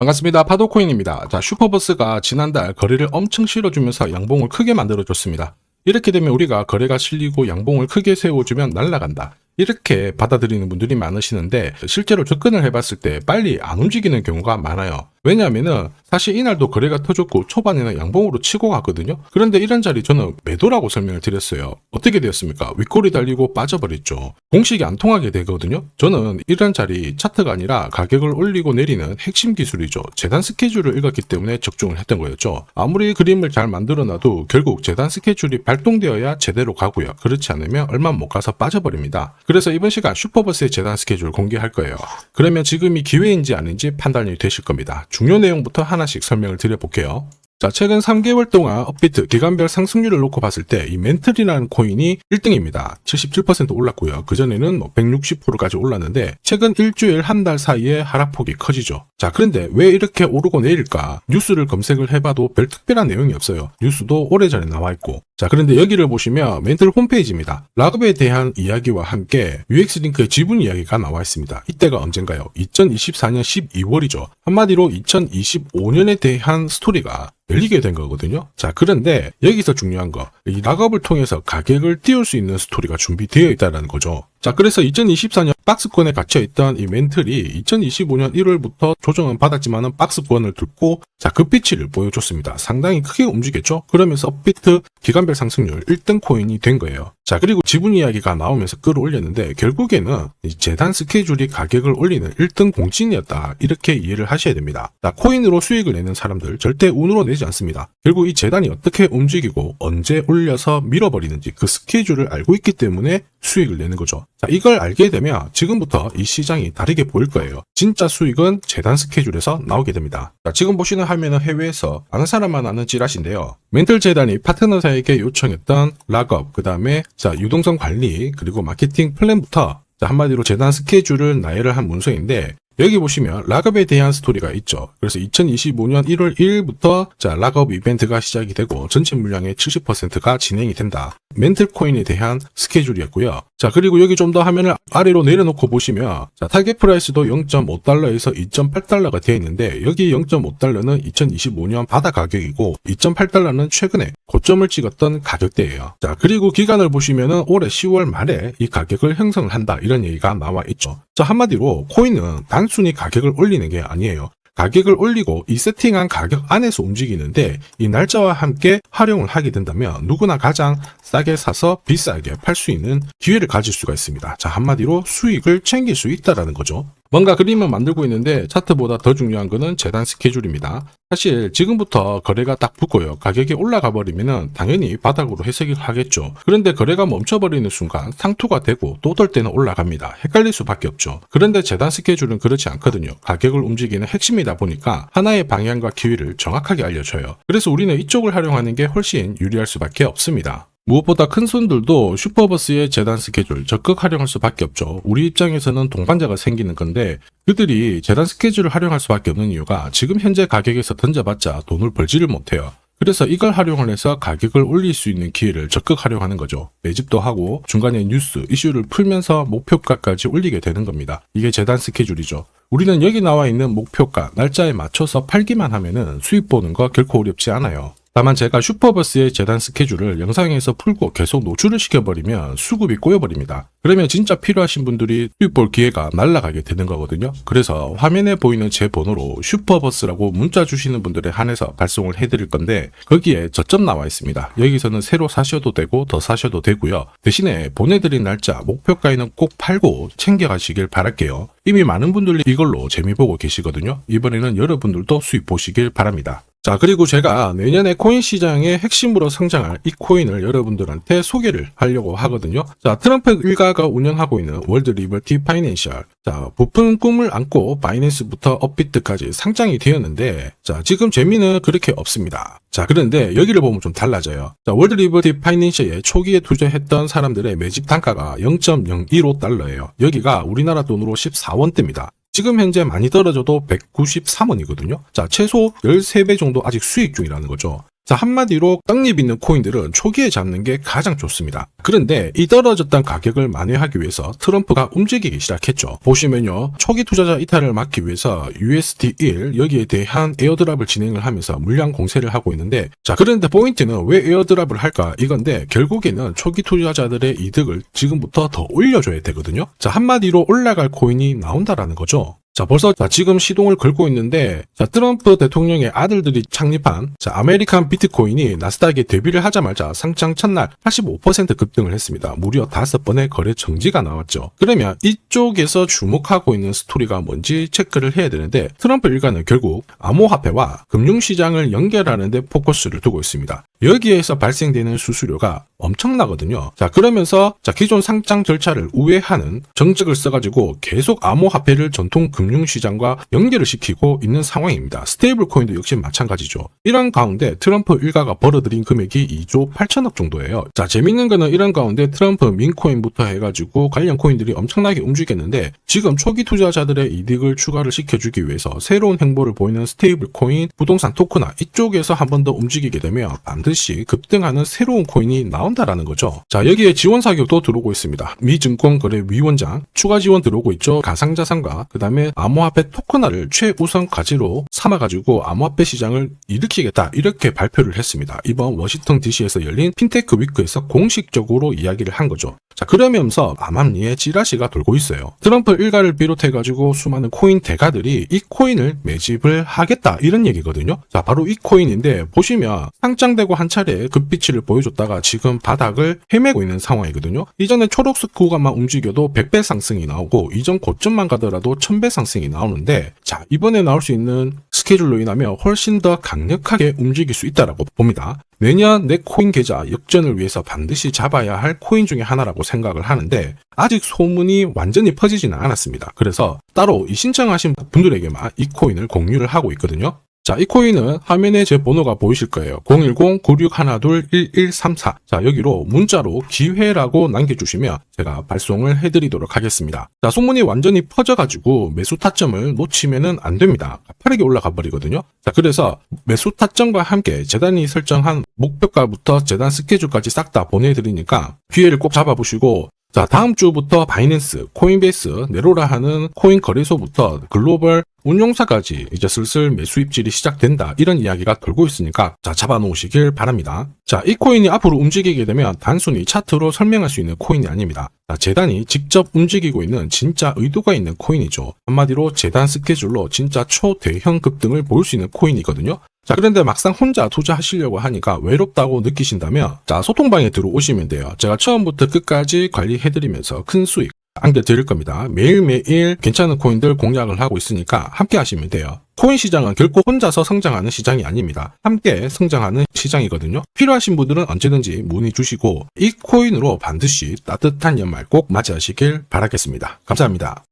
반갑습니다. 파도코인입니다. 자, 슈퍼버스가 지난달 거래를 엄청 실어주면서 양봉을 크게 만들어줬습니다. 이렇게 되면 우리가 거래가 실리고 양봉을 크게 세워주면 날아간다, 이렇게 받아들이는 분들이 많으시는데, 실제로 접근을 해봤을 때 빨리 안 움직이는 경우가 많아요. 왜냐하면은 사실 이날도 거래가 터졌고 초반에는 양봉으로 치고 갔거든요. 그런데 이런 자리 저는 매도라고 설명을 드렸어요. 어떻게 되었습니까? 윗골이 달리고 빠져버렸죠. 공식이 안 통하게 되거든요. 저는 이런 자리 차트가 아니라 가격을 올리고 내리는 핵심 기술이죠. 재단 스케줄을 읽었기 때문에 적중을 했던 거였죠. 아무리 그림을 잘 만들어놔도 결국 재단 스케줄이 발동되어야 제대로 가고요. 그렇지 않으면 얼마 못 가서 빠져버립니다. 그래서 이번 시간 슈퍼버스의 재단 스케줄 공개할 거예요. 그러면 지금이 기회인지 아닌지 판단이 되실 겁니다. 중요 내용부터 하나씩 설명을 드려볼게요. 자, 최근 3개월 동안 업비트 기간별 상승률을 놓고 봤을 때 이 멘틀이라는 코인이 1등입니다. 77% 올랐고요. 그전에는 160%까지 올랐는데 최근 일주일 한 달 사이에 하락폭이 커지죠. 자, 그런데 왜 이렇게 오르고 내릴까? 뉴스를 검색을 해봐도 별 특별한 내용이 없어요. 뉴스도 오래전에 나와있고. 자, 그런데 여기를 보시면 멘틀 홈페이지입니다. 락업에 대한 이야기와 함께 UX링크의 지분 이야기가 나와 있습니다. 이때가 언젠가요? 2024년 12월이죠. 한마디로 2025년에 대한 스토리가 열리게 된 거거든요. 자, 그런데 여기서 중요한 거, 이 락업을 통해서 가격을 띄울 수 있는 스토리가 준비되어 있다는 거죠. 자, 그래서 2024년 박스권에 갇혀있던 이 멘틀이 2025년 1월부터 조정은 받았지만은 박스권을 뚫고 자, 급비치를 보여줬습니다. 상당히 크게 움직였죠. 그러면서 업비트 기간별 상승률 1등 코인이 된 거예요. 자, 그리고 지분 이야기가 나오면서 끌어올렸는데 결국에는 이 재단 스케줄이 가격을 올리는 1등 공신이었다, 이렇게 이해를 하셔야 됩니다. 자, 코인으로 수익을 내는 사람들 절대 운으로 내지 않습니다. 결국 이 재단이 어떻게 움직이고 언제 올려서 밀어버리는지 그 스케줄을 알고 있기 때문에 수익을 내는 거죠. 자, 이걸 알게 되면 지금부터 이 시장이 다르게 보일 거예요. 진짜 수익은 재단 스케줄에서 나오게 됩니다. 자, 지금 보시는 화면은 해외에서 아는 사람만 아는 찌라시인데요. 멘틀 재단이 파트너사에게 요청했던 락업, 그 다음에 자, 유동성 관리, 그리고 마케팅 플랜부터 자, 한마디로 재단 스케줄을 나열을 한 문서인데, 여기 보시면 락업에 대한 스토리가 있죠. 그래서 2025년 1월 1일부터 자, 락업 이벤트가 시작이 되고 전체 물량의 70%가 진행이 된다. 멘틀 코인에 대한 스케줄이었고요. 자, 그리고 여기 좀 더 화면을 아래로 내려놓고 보시면 자, 타겟 프라이스도 0.5달러에서 2.8달러가 되어 있는데, 여기 0.5달러는 2025년 바다 가격이고 2.8달러는 최근에 고점을 찍었던 가격대예요. 자, 그리고 기간을 보시면은 올해 10월 말에 이 가격을 형성을 한다, 이런 얘기가 나와 있죠. 자, 한마디로 코인은 단순히 가격을 올리는 게 아니에요. 가격을 올리고 이 세팅한 가격 안에서 움직이는데, 이 날짜와 함께 활용을 하게 된다면 누구나 가장 싸게 사서 비싸게 팔 수 있는 기회를 가질 수가 있습니다. 자, 한마디로 수익을 챙길 수 있다라는 거죠. 뭔가 그림을 만들고 있는데 차트보다 더 중요한 거는 재단 스케줄입니다. 사실 지금부터 거래가 딱 붙고요. 가격이 올라가 버리면은 당연히 바닥으로 해석을 하겠죠. 그런데 거래가 멈춰버리는 순간 상투가 되고 또 어떨 때는 올라갑니다. 헷갈릴 수밖에 없죠. 그런데 재단 스케줄은 그렇지 않거든요. 가격을 움직이는 핵심이다 보니까 하나의 방향과 기회를 정확하게 알려줘요. 그래서 우리는 이쪽을 활용하는 게 훨씬 유리할 수밖에 없습니다. 무엇보다 큰 손들도 슈퍼버스의 재단 스케줄 적극 활용할 수밖에 없죠. 우리 입장에서는 동반자가 생기는 건데, 그들이 재단 스케줄을 활용할 수밖에 없는 이유가 지금 현재 가격에서 던져봤자 돈을 벌지를 못해요. 그래서 이걸 활용을 해서 가격을 올릴 수 있는 기회를 적극 활용하는 거죠. 매집도 하고 중간에 뉴스, 이슈를 풀면서 목표가까지 올리게 되는 겁니다. 이게 재단 스케줄이죠. 우리는 여기 나와 있는 목표가, 날짜에 맞춰서 팔기만 하면은 수익 보는 거 결코 어렵지 않아요. 다만 제가 슈퍼버스의 재단 스케줄을 영상에서 풀고 계속 노출을 시켜버리면 수급이 꼬여버립니다. 그러면 진짜 필요하신 분들이 수익 볼 기회가 날아가게 되는 거거든요. 그래서 화면에 보이는 제 번호로 슈퍼버스라고 문자 주시는 분들에 한해서 발송을 해드릴 건데, 거기에 저점 나와 있습니다. 여기서는 새로 사셔도 되고 더 사셔도 되고요. 대신에 보내드린 날짜, 목표가에는 꼭 팔고 챙겨가시길 바랄게요. 이미 많은 분들이 이걸로 재미 보고 계시거든요. 이번에는 여러분들도 수익 보시길 바랍니다. 자, 그리고 제가 내년에 코인 시장의 핵심으로 성장할 이 코인을 여러분들한테 소개를 하려고 하거든요. 자, 트럼프 일가가 운영하고 있는 월드 리버티 파이낸셜. 자, 부푼 꿈을 안고 바이낸스부터 업비트까지 상장이 되었는데, 자, 지금 재미는 그렇게 없습니다. 자, 그런데 여기를 보면 좀 달라져요. 자, 월드 리버티 파이낸셜에 초기에 투자했던 사람들의 매집 단가가 0.015달러예요. 여기가 우리나라 돈으로 14원대입니다. 지금 현재 많이 떨어져도 193원이거든요. 자, 최소 13배 정도 아직 수익 중이라는 거죠. 자, 한마디로 떡잎 있는 코인들은 초기에 잡는 게 가장 좋습니다. 그런데 이 떨어졌던 가격을 만회하기 위해서 트럼프가 움직이기 시작했죠. 보시면요, 초기 투자자 이탈을 막기 위해서 USD1 여기에 대한 에어드랍을 진행을 하면서 물량 공세를 하고 있는데, 자, 그런데 포인트는 왜 에어드랍을 할까 이건데, 결국에는 초기 투자자들의 이득을 지금부터 더 올려줘야 되거든요. 자, 한마디로 올라갈 코인이 나온다라는 거죠. 자, 벌써 지금 시동을 걸고 있는데, 자, 트럼프 대통령의 아들들이 창립한 아메리칸 비트코인이 나스닥에 데뷔를 하자마자 상장 첫날 85% 급등을 했습니다. 무려 5번의 거래 정지가 나왔죠. 그러면 이쪽에서 주목하고 있는 스토리가 뭔지 체크를 해야 되는데, 트럼프 일가는 결국 암호화폐와 금융시장을 연결하는 데 포커스를 두고 있습니다. 여기에서 발생되는 수수료가 엄청나거든요. 자, 그러면서 기존 상장 절차를 우회하는 정책을 써가지고 계속 암호화폐를 전통 금융시장과 연결을 시키고 있는 상황입니다. 스테이블 코인도 역시 마찬가지죠. 이런 가운데 트럼프 일가가 벌어들인 금액이 2조 8천억 정도예요. 자, 재밌는 거는 이런 가운데 트럼프 민코인부터 해가지고 관련 코인들이 엄청나게 움직였는데, 지금 초기 투자자들의 이득을 추가를 시켜주기 위해서 새로운 행보를 보이는 스테이블 코인, 부동산 토크나 이쪽에서 한 번 더 움직이게 되면 반드시 급등하는 새로운 코인이 나온다라는 거죠. 자, 여기에 지원 사격도 들어오고 있습니다. 미 증권거래위원장 추가 지원 들어오고 있죠. 가상자산과 그 다음에 암호화폐 토큰화를 최우선 과제로 삼아가지고 암호화폐 시장을 일으키겠다, 이렇게 발표를 했습니다. 이번 워싱턴 DC에서 열린 핀테크 위크에서 공식적으로 이야기를 한 거죠. 자, 그러면서 암암리에 찌라시가 돌고 있어요. 트럼프 일가를 비롯해가지고 수많은 코인 대가들이 이 코인을 매집을 하겠다, 이런 얘기거든요. 자, 바로 이 코인인데, 보시면 상장되고 한 차례 급비치를 보여줬다가 지금 바닥을 헤매고 있는 상황이거든요. 이전에 초록색 구간만 움직여도 100배 상승이 나오고, 이전 고점만 가더라도 1000배 상승이 나오는데, 자, 이번에 나올 수 있는 스케줄로 인하면 훨씬 더 강력하게 움직일 수 있다라고 봅니다. 내년 내 코인 계좌 역전을 위해서 반드시 잡아야 할 코인 중에 하나라고 생각을 하는데, 아직 소문이 완전히 퍼지지는 않았습니다. 그래서 따로 이 신청하신 분들에게만 이 코인을 공유를 하고 있거든요. 자, 이 코인은 화면에 제 번호가 보이실 거예요. 010-9612-1134. 자, 여기로 문자로 기회라고 남겨주시면 제가 발송을 해드리도록 하겠습니다. 자, 소문이 완전히 퍼져가지고 매수 타점을 놓치면은 안 됩니다. 빠르게 올라가 버리거든요. 자, 그래서 매수 타점과 함께 재단이 설정한 목표가부터 재단 스케줄까지 싹 다 보내드리니까 기회를 꼭 잡아보시고, 자, 다음 주부터 바이낸스, 코인베이스, 네로라 하는 코인 거래소부터 글로벌 운용사까지 이제 슬슬 매수 입질이 시작된다, 이런 이야기가 돌고 있으니까 자, 잡아놓으시길 바랍니다. 자, 이 코인이 앞으로 움직이게 되면 단순히 차트로 설명할 수 있는 코인이 아닙니다. 자, 재단이 직접 움직이고 있는 진짜 의도가 있는 코인이죠. 한마디로 재단 스케줄로 진짜 초대형 급등을 보일 수 있는 코인이거든요. 자, 그런데 막상 혼자 투자하시려고 하니까 외롭다고 느끼신다면, 자, 소통방에 들어오시면 돼요. 제가 처음부터 끝까지 관리해드리면서 큰 수익 안겨드릴 겁니다. 매일매일 괜찮은 코인들 공략을 하고 있으니까 함께 하시면 돼요. 코인 시장은 결코 혼자서 성장하는 시장이 아닙니다. 함께 성장하는 시장이거든요. 필요하신 분들은 언제든지 문의 주시고, 이 코인으로 반드시 따뜻한 연말 꼭 맞이하시길 바라겠습니다. 감사합니다.